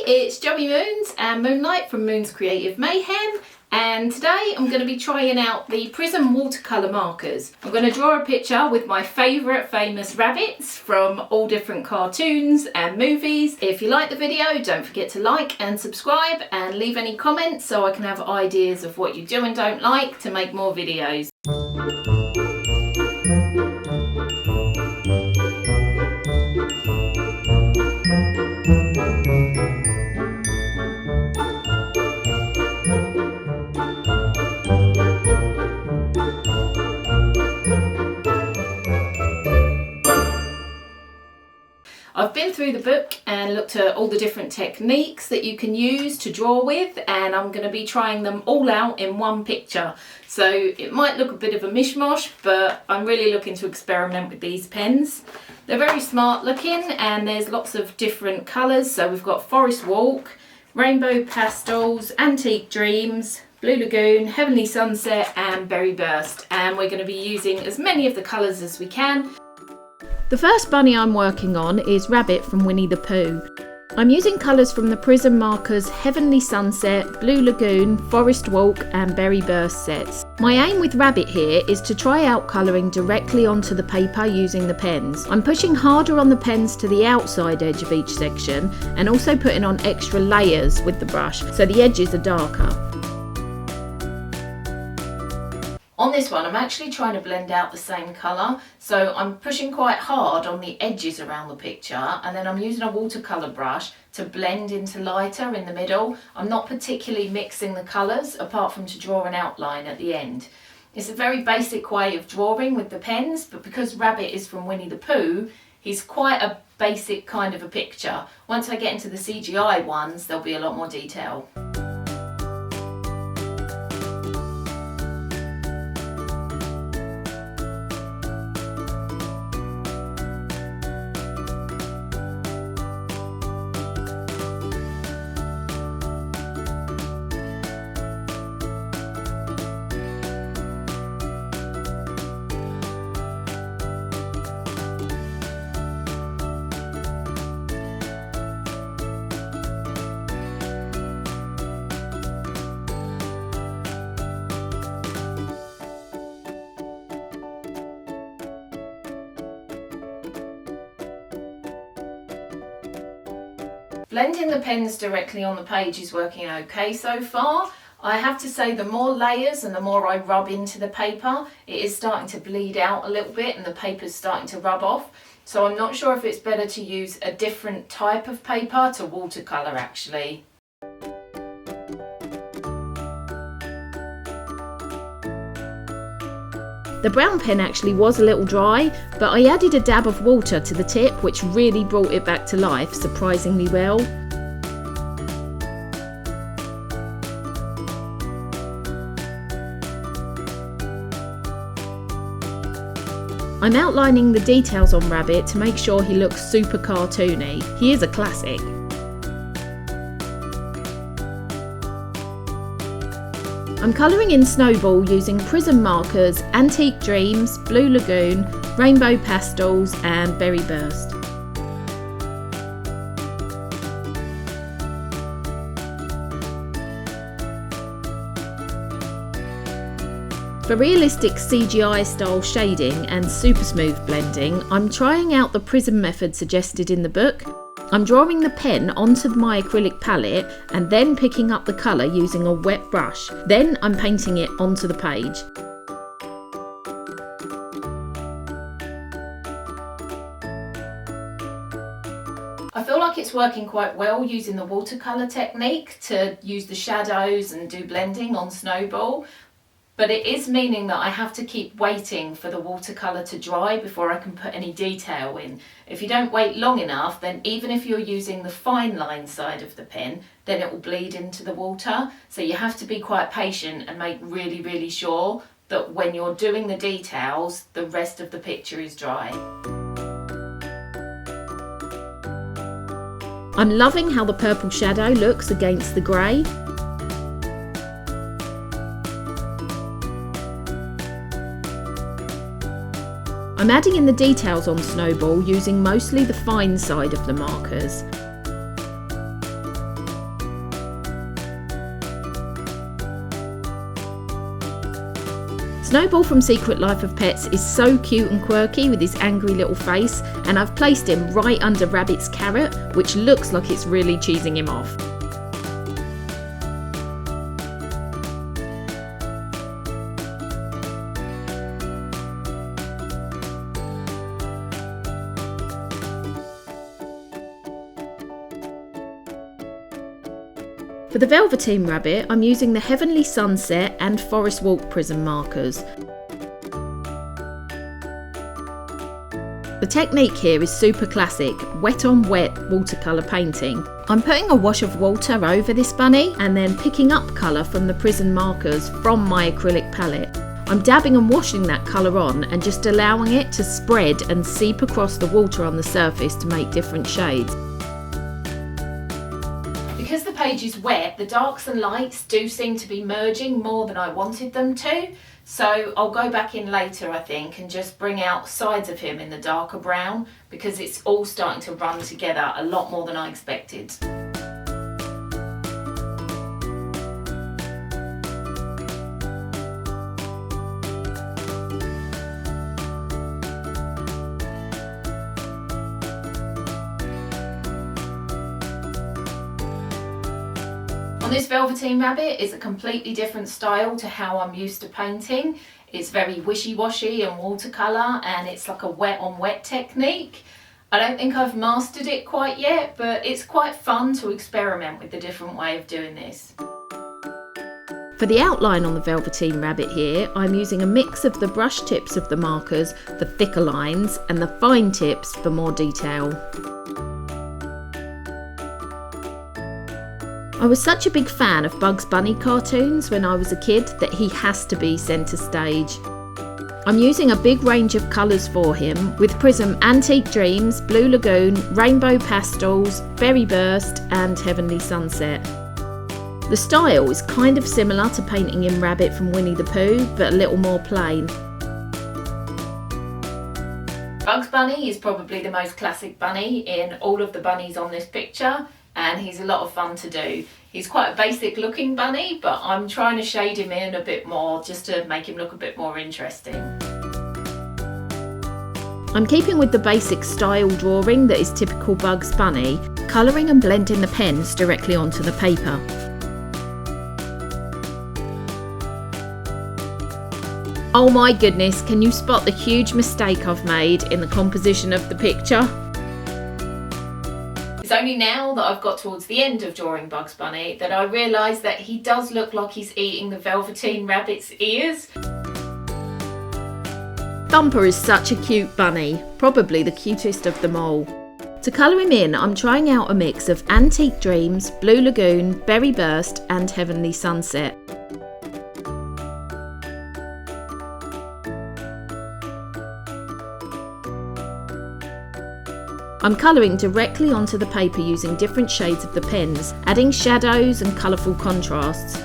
it's Joey Moons and Moonlight from Moon's Creative Mayhem, and today I'm going to be trying out the Prism watercolour markers. I'm going to draw a picture with my favourite famous rabbits from all different cartoons and movies. If you like the video, don't forget to like and subscribe and leave any comments so I can have ideas of what you do and don't like to make more videos. I've been through the book and looked at all the different techniques that you can use to draw with, and I'm going to be trying them all out in one picture. So it might look a bit of a mishmash, but I'm really looking to experiment with these pens. They're very smart looking and there's lots of different colours. So we've got Forest Walk, Rainbow Pastels, Antique Dreams, Blue Lagoon, Heavenly Sunset and Berry Burst. And we're going to be using as many of the colours as we can. The first bunny I'm working on is Rabbit from Winnie the Pooh. I'm using colours from the Prism Markers Heavenly Sunset, Blue Lagoon, Forest Walk and Berry Burst sets. My aim with Rabbit here is to try out colouring directly onto the paper using the pens. I'm pushing harder on the pens to the outside edge of each section and also putting on extra layers with the brush so the edges are darker. On this one, I'm actually trying to blend out the same colour, so I'm pushing quite hard on the edges around the picture, and then I'm using a watercolour brush to blend into lighter in the middle. I'm not particularly mixing the colours apart from to draw an outline at the end. It's a very basic way of drawing with the pens, but because Rabbit is from Winnie the Pooh, he's quite a basic kind of a picture. Once I get into the CGI ones, there'll be a lot more detail. Blending the pens directly on the page is working okay so far. I have to say the more layers and the more I rub into the paper, it is starting to bleed out a little bit and the paper's starting to rub off. So I'm not sure if it's better to use a different type of paper to watercolour actually. The brown pen actually was a little dry, but I added a dab of water to the tip which really brought it back to life surprisingly well. I'm outlining the details on Rabbit to make sure he looks super cartoony. He is a classic. I'm colouring in Snowball using Prism Markers, Antique Dreams, Blue Lagoon, Rainbow Pastels and Berry Burst. For realistic CGI style shading and super smooth blending, I'm trying out the prism method suggested in the book. I'm drawing the pen onto my acrylic palette and then picking up the colour using a wet brush. Then I'm painting it onto the page. I feel like it's working quite well using the watercolour technique to use the shadows and do blending on Snowball. But it is meaning that I have to keep waiting for the watercolour to dry before I can put any detail in. If you don't wait long enough, then even if you're using the fine line side of the pen, then it will bleed into the water. So you have to be quite patient and make really sure that when you're doing the details, the rest of the picture is dry. I'm loving how the purple shadow looks against the grey. I'm adding in the details on Snowball using mostly the fine side of the markers. Snowball from Secret Life of Pets is so cute and quirky with his angry little face, and I've placed him right under Rabbit's carrot, which looks like it's really cheesing him off. For the Velveteen Rabbit, I'm using the Heavenly Sunset and Forest Walk Prism Markers. The technique here is super classic, wet on wet watercolour painting. I'm putting a wash of water over this bunny and then picking up colour from the Prism Markers from my acrylic palette. I'm dabbing and washing that colour on and just allowing it to spread and seep across the water on the surface to make different shades. Because the page is wet, the darks and lights do seem to be merging more than I wanted them to, so I'll go back in later I think and just bring out sides of him in the darker brown, because it's all starting to run together a lot more than I expected. This Velveteen Rabbit is a completely different style to how I'm used to painting. It's very wishy-washy and watercolour, and it's like a wet on wet technique. I don't think I've mastered it quite yet, but it's quite fun to experiment with the different way of doing this. For the outline on the Velveteen Rabbit here, I'm using a mix of the brush tips of the markers for thicker lines and the fine tips for more detail. I was such a big fan of Bugs Bunny cartoons when I was a kid that he has to be centre stage. I'm using a big range of colours for him with Prism Antique Dreams, Blue Lagoon, Rainbow Pastels, Berry Burst and Heavenly Sunset. The style is kind of similar to painting in Rabbit from Winnie the Pooh, but a little more plain. Bugs Bunny is probably the most classic bunny in all of the bunnies on this picture, and he's a lot of fun to do. He's quite a basic looking bunny, but I'm trying to shade him in a bit more just to make him look a bit more interesting. I'm keeping with the basic style drawing that is typical Bugs Bunny, colouring and blending the pens directly onto the paper. Oh my goodness, can you spot the huge mistake I've made in the composition of the picture? It's only now that I've got towards the end of drawing Bugs Bunny that I realise that he does look like he's eating the Velveteen Rabbit's ears. Thumper is such a cute bunny, probably the cutest of them all. To colour him in, I'm trying out a mix of Antique Dreams, Blue Lagoon, Berry Burst and Heavenly Sunset. I'm colouring directly onto the paper using different shades of the pens, adding shadows and colourful contrasts.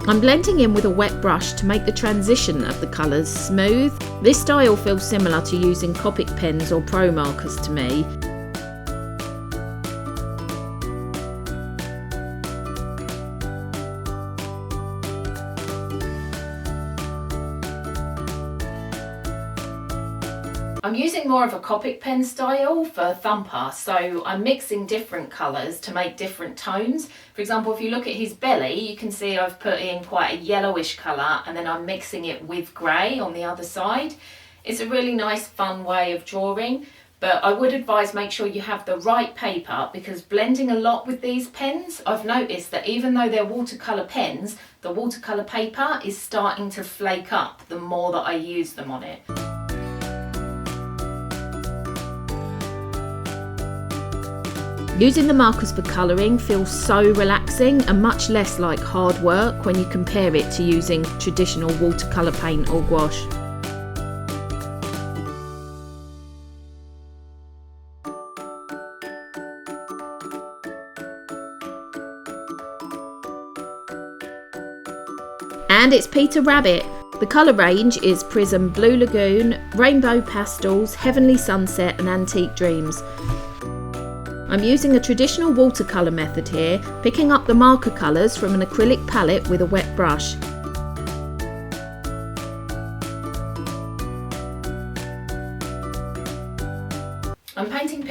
I'm blending in with a wet brush to make the transition of the colours smooth. This style feels similar to using Copic pens or Pro markers to me. I'm using more of a Copic pen style for Thumper, so I'm mixing different colours to make different tones. For example, if you look at his belly, you can see I've put in quite a yellowish colour and then I'm mixing it with grey on the other side. It's a really nice fun way of drawing, but I would advise make sure you have the right paper, because blending a lot with these pens, I've noticed that even though they're watercolour pens, the watercolour paper is starting to flake up the more that I use them on it. Using the markers for colouring feels so relaxing and much less like hard work when you compare it to using traditional watercolour paint or gouache. And it's Peter Rabbit. The colour range is Prism Blue Lagoon, Rainbow Pastels, Heavenly Sunset and Antique Dreams. I'm using a traditional watercolour method here, picking up the marker colours from an acrylic palette with a wet brush.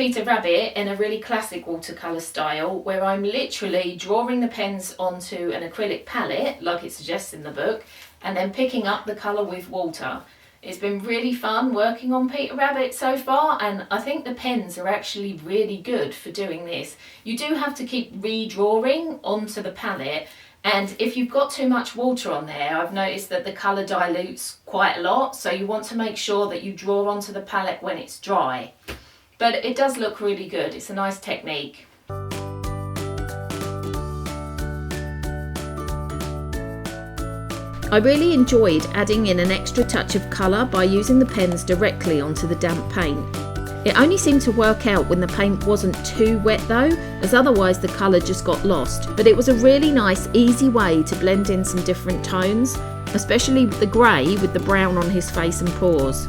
Peter Rabbit in a really classic watercolour style, where I'm literally drawing the pens onto an acrylic palette, like it suggests in the book, and then picking up the colour with water. It's been really fun working on Peter Rabbit so far, and I think the pens are actually really good for doing this. You do have to keep redrawing onto the palette, and if you've got too much water on there, I've noticed that the colour dilutes quite a lot, so you want to make sure that you draw onto the palette when it's dry. But it does look really good. It's a nice technique. I really enjoyed adding in an extra touch of colour by using the pens directly onto the damp paint. It only seemed to work out when the paint wasn't too wet though, as otherwise the colour just got lost. But it was a really nice, easy way to blend in some different tones, especially the grey with the brown on his face and paws.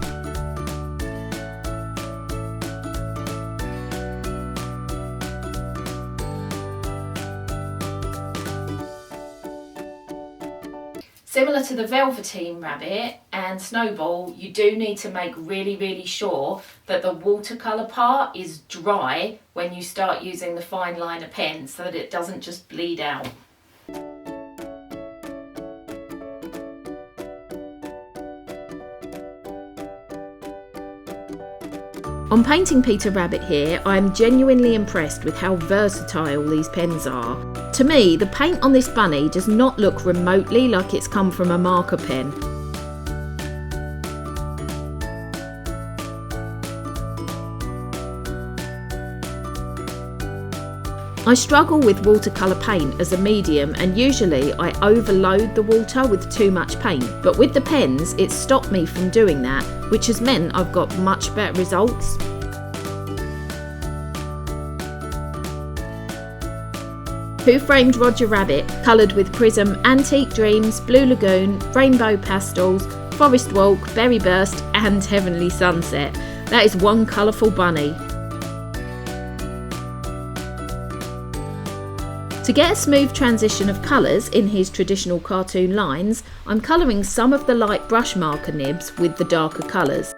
Similar to the Velveteen Rabbit and Snowball, you do need to make really sure that the watercolour part is dry when you start using the fine liner pen so that it doesn't just bleed out. On painting Peter Rabbit here, I am genuinely impressed with how versatile these pens are. To me, the paint on this bunny does not look remotely like it's come from a marker pen. I struggle with watercolour paint as a medium, and usually I overload the water with too much paint, but with the pens it's stopped me from doing that, which has meant I've got much better results. Pooh framed Roger Rabbit, coloured with Prism Antique Dreams, Blue Lagoon, Rainbow Pastels, Forest Walk, Berry Burst and Heavenly Sunset. That is one colourful bunny. To get a smooth transition of colours in his traditional cartoon lines, I'm colouring some of the light brush marker nibs with the darker colours.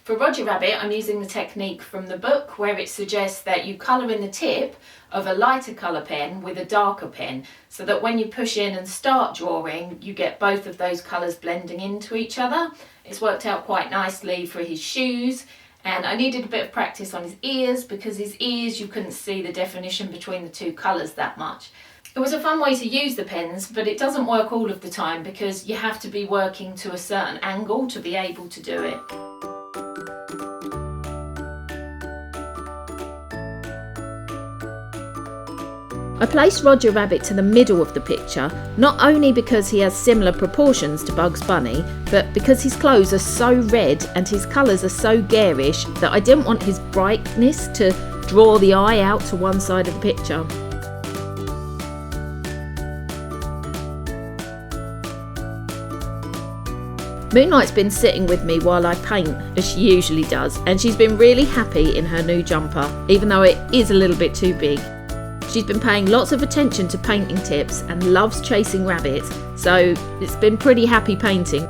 For Roger Rabbit, I'm using the technique from the book where it suggests that you colour in the tip of a lighter colour pen with a darker pen, so that when you push in and start drawing, you get both of those colours blending into each other. It's worked out quite nicely for his shoes. And I needed a bit of practice on his ears, because his ears you couldn't see the definition between the two colours that much. It was a fun way to use the pens, but it doesn't work all of the time because you have to be working to a certain angle to be able to do it. I placed Roger Rabbit to the middle of the picture, not only because he has similar proportions to Bugs Bunny, but because his clothes are so red and his colours are so garish that I didn't want his brightness to draw the eye out to one side of the picture. Moonlight's been sitting with me while I paint, as she usually does, and she's been really happy in her new jumper, even though it is a little bit too big. She's been paying lots of attention to painting tips and loves chasing rabbits, so it's been pretty happy painting.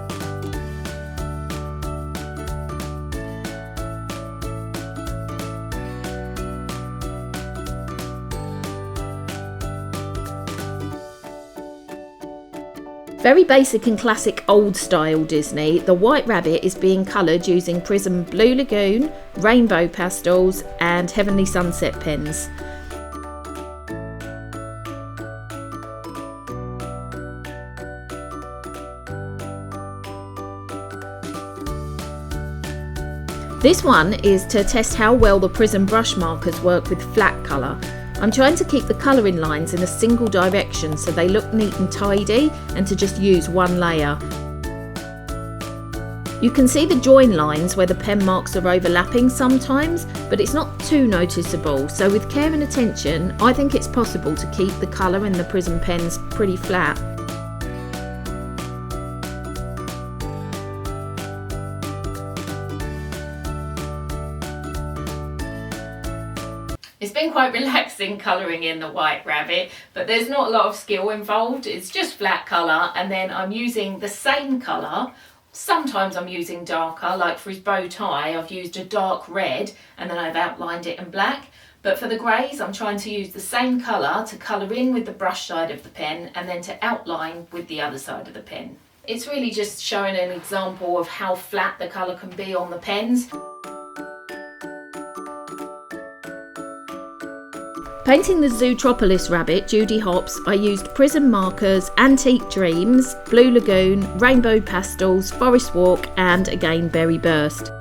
Very basic and classic old style Disney, the White Rabbit is being coloured using Prism Blue Lagoon, Rainbow Pastels and Heavenly Sunset pens. This one is to test how well the Prism Brush Markers work with flat colour. I'm trying to keep the colouring lines in a single direction so they look neat and tidy, and to just use one layer. You can see the join lines where the pen marks are overlapping sometimes, but it's not too noticeable, so with care and attention I think it's possible to keep the colour in the Prism pens pretty flat. It's been quite relaxing colouring in the White Rabbit, but there's not a lot of skill involved. It's just flat colour, and then I'm using the same colour Sometimes I'm using darker, like for his bow tie I've used a dark red and then I've outlined it in black. But for the greys I'm trying to use the same colour to colour in with the brush side of the pen and then to outline with the other side of the pen. It's really just showing an example of how flat the colour can be on the pens. Painting the Zootropolis rabbit, Judy Hopps, I used Prism Markers, Antique Dreams, Blue Lagoon, Rainbow Pastels, Forest Walk and again Berry Burst.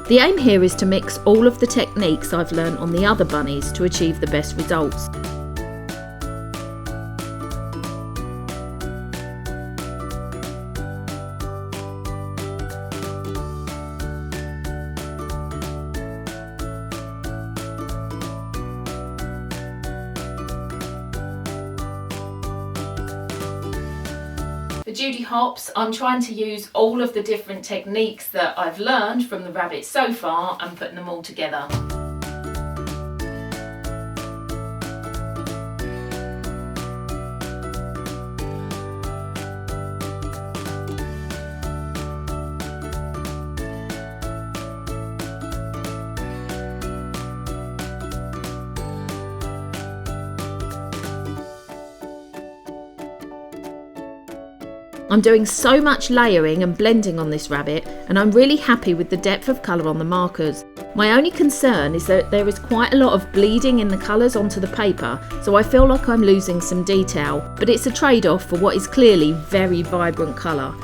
The aim here is to mix all of the techniques I've learnt on the other bunnies to achieve the best results. For Judy Hopps, I'm trying to use all of the different techniques that I've learned from the rabbit so far and putting them all together. I'm doing so much layering and blending on this rabbit and I'm really happy with the depth of colour on the markers. My only concern is that there is quite a lot of bleeding in the colours onto the paper, so I feel like I'm losing some detail, but it's a trade-off for what is clearly very vibrant colour.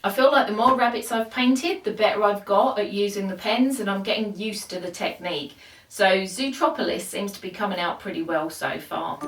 I feel like the more rabbits I've painted, the better I've got at using the pens and I'm getting used to the technique. So Zootropolis seems to be coming out pretty well so far.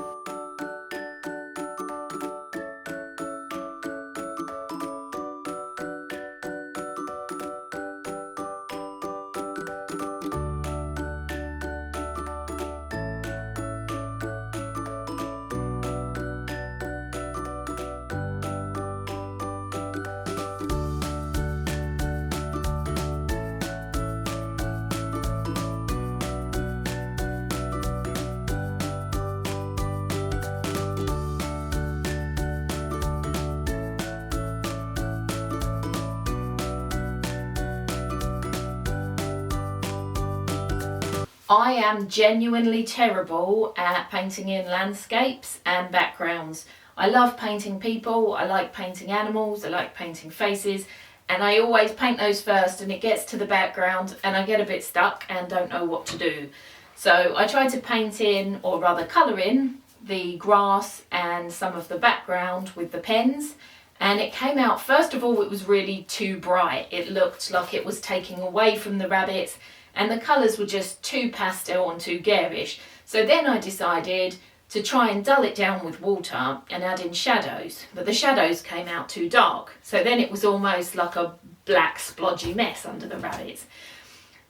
I am genuinely terrible at painting in landscapes and backgrounds. I love painting people, I like painting animals, I like painting faces, and I always paint those first and it gets to the background and I get a bit stuck and don't know what to do. So I try to paint in, or rather colour in, the grass and some of the background with the pens, and it came out, first of all, it was really too bright. It looked like it was taking away from the rabbits and the colours were just too pastel and too garish. So then I decided to try and dull it down with water and add in shadows, but the shadows came out too dark. So then it was almost like a black splodgy mess under the rabbits.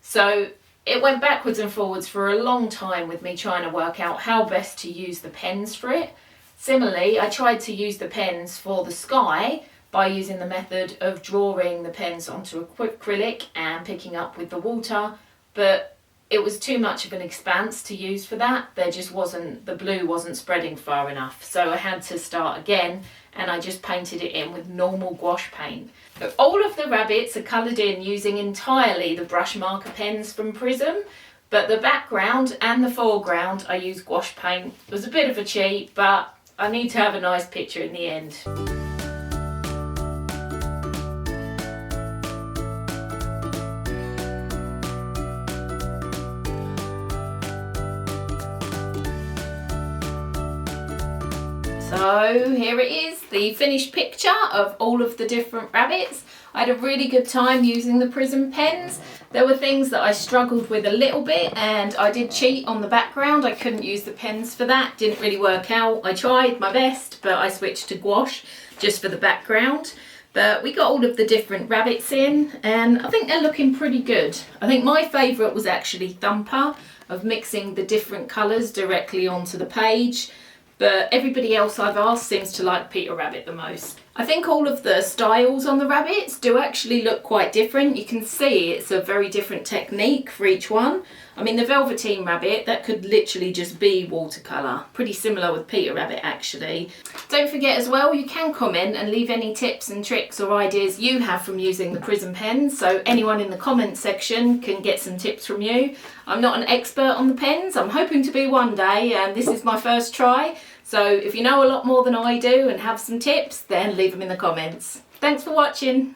So it went backwards and forwards for a long time with me trying to work out how best to use the pens for it. Similarly, I tried to use the pens for the sky by using the method of drawing the pens onto acrylic and picking up with the water, but it was too much of an expanse to use for that. There just wasn't, the blue wasn't spreading far enough. So I had to start again and I just painted it in with normal gouache paint. But all of the rabbits are coloured in using entirely the brush marker pens from Prism, but the background and the foreground I use gouache paint. It was a bit of a cheat, but I need to have a nice picture in the end. So here it is, the finished picture of all of the different rabbits. I had a really good time using the Prism pens. There were things that I struggled with a little bit and I did cheat on the background. I couldn't use the pens for that, didn't really work out. I tried my best, but I switched to gouache just for the background. But we got all of the different rabbits in and I think they're looking pretty good. I think my favourite was actually Thumper. of mixing the different colours directly onto the page. But everybody else I've asked seems to like Peter Rabbit the most. I think all of the styles on the rabbits do actually look quite different. You can see it's a very different technique for each one. I mean, the Velveteen Rabbit, that could literally just be watercolour. Pretty similar with Peter Rabbit actually. Don't forget as well, you can comment and leave any tips and tricks or ideas you have from using the Prism pens, so anyone in the comments section can get some tips from you. I'm not an expert on the pens, I'm hoping to be one day, and this is my first try. So if you know a lot more than I do and have some tips, then leave them in the comments. Thanks for watching.